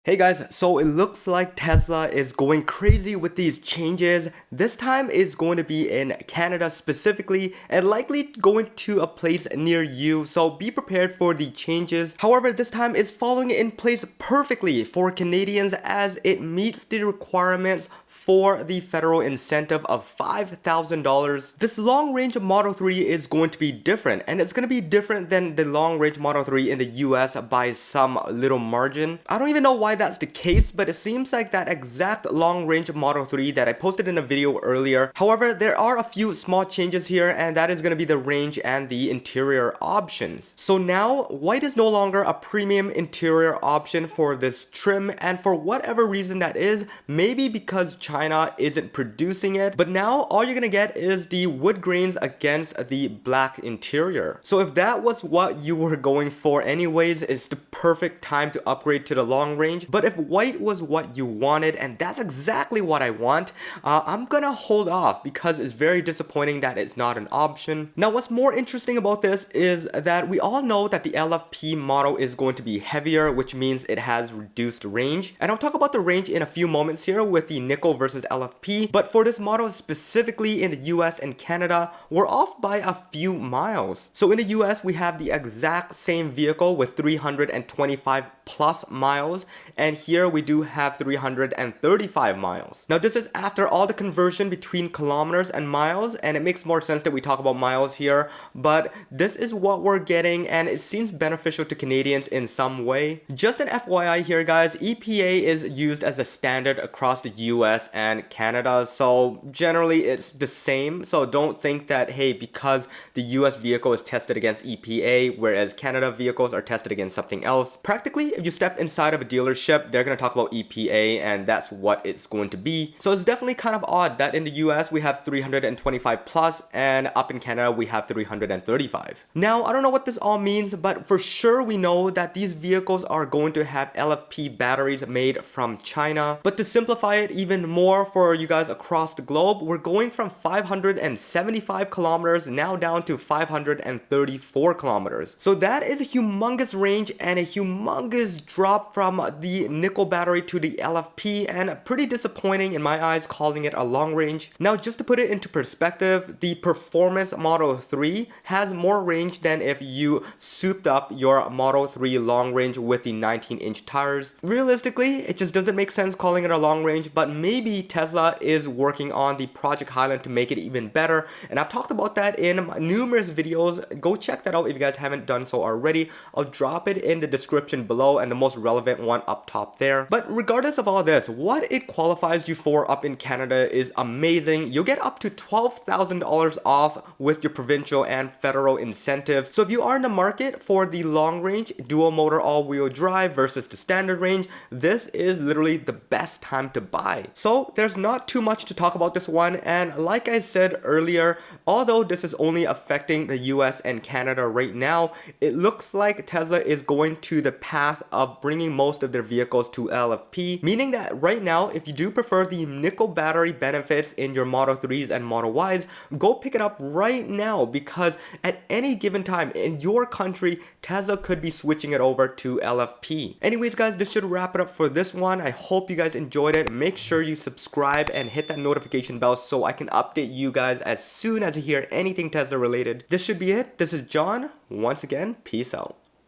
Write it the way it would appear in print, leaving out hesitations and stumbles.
Hey guys, so it looks like Tesla is going crazy with these changes. This time is going to be in Canada specifically and likely going to a place near you, so be prepared for the changes. However, this time is falling in place perfectly for Canadians as it meets the requirements for the federal incentive of $5,000. This long-range Model 3 is going to be different, and it's going to be different than the long-range Model 3 in the US by some little margin. I don't even know why that's the case, but it seems like that exact long-range Model 3 that I posted in a video earlier. However, there are a few small changes here, and that is going to be the range and the interior options. So now, white is no longer a premium interior option for this trim, and for whatever reason that is, maybe because China isn't producing it, but now all you're gonna get is the wood grains against the black interior. So if that was what you were going for anyways, it's the perfect time to upgrade to the long range. But if white was what you wanted, and that's exactly what I want, I'm gonna hold off because it's very disappointing that it's not an option. Now, what's more interesting about this is that we all know that the LFP model is going to be heavier, which means it has reduced range. And I'll talk about the range in a few moments here with the nickel versus LFP. But for this model specifically in the US and Canada, we're off by a few miles. So in the US, we have the exact same vehicle with 325 plus miles, and here we do have 335 miles. Now this is after all the conversion between kilometers and miles, and it makes more sense that we talk about miles here, but this is what we're getting, and it seems beneficial to Canadians in some way. Just an FYI here guys, EPA is used as a standard across the US and Canada, so generally it's the same. So don't think that, hey, because the US vehicle is tested against EPA, whereas Canada vehicles are tested against something else. Practically, if you step inside of a dealership, they're going to talk about EPA, and that's what it's going to be. So it's definitely kind of odd that in the US we have 325 plus, and up in Canada we have 335. Now, I don't know what this all means, but for sure we know that these vehicles are going to have LFP batteries made from China. But to simplify it even more for you guys across the globe, we're going from 575 kilometers now down to 534 kilometers. So that is a humongous range and a humongous drop from the nickel battery to the LFP, and pretty disappointing in my eyes calling it a long range. Now, just to put it into perspective, the Performance Model 3 has more range than if you souped up your Model 3 long range with the 19-inch tires. Realistically, it just doesn't make sense calling it a long range, but maybe Tesla is working on the Project Highland to make it even better, and I've talked about that in numerous videos. Go check that out if you guys haven't done so already. I'll drop it in the description below and the most relevant one up top there. But regardless of all this, what it qualifies you for up in Canada is amazing. You'll get up to $12,000 off with your provincial and federal incentives. So if you are in the market for the long range dual motor all-wheel drive versus the standard range, this is literally the best time to buy. So there's not too much to talk about this one, and like I said earlier, although this is only affecting the US and Canada right now, it looks like Tesla is going to the path of bringing most of their vehicles to LFP, meaning that right now, if you do prefer the nickel battery benefits in your Model 3s and Model Ys, go pick it up right now, because at any given time in your country, Tesla could be switching it over to LFP. Anyways guys, this should wrap it up for this one. I hope you guys enjoyed it. Make sure you subscribe and hit that notification bell so I can update you guys as soon as I hear anything Tesla related. This should be it. This is John. Once again, peace out.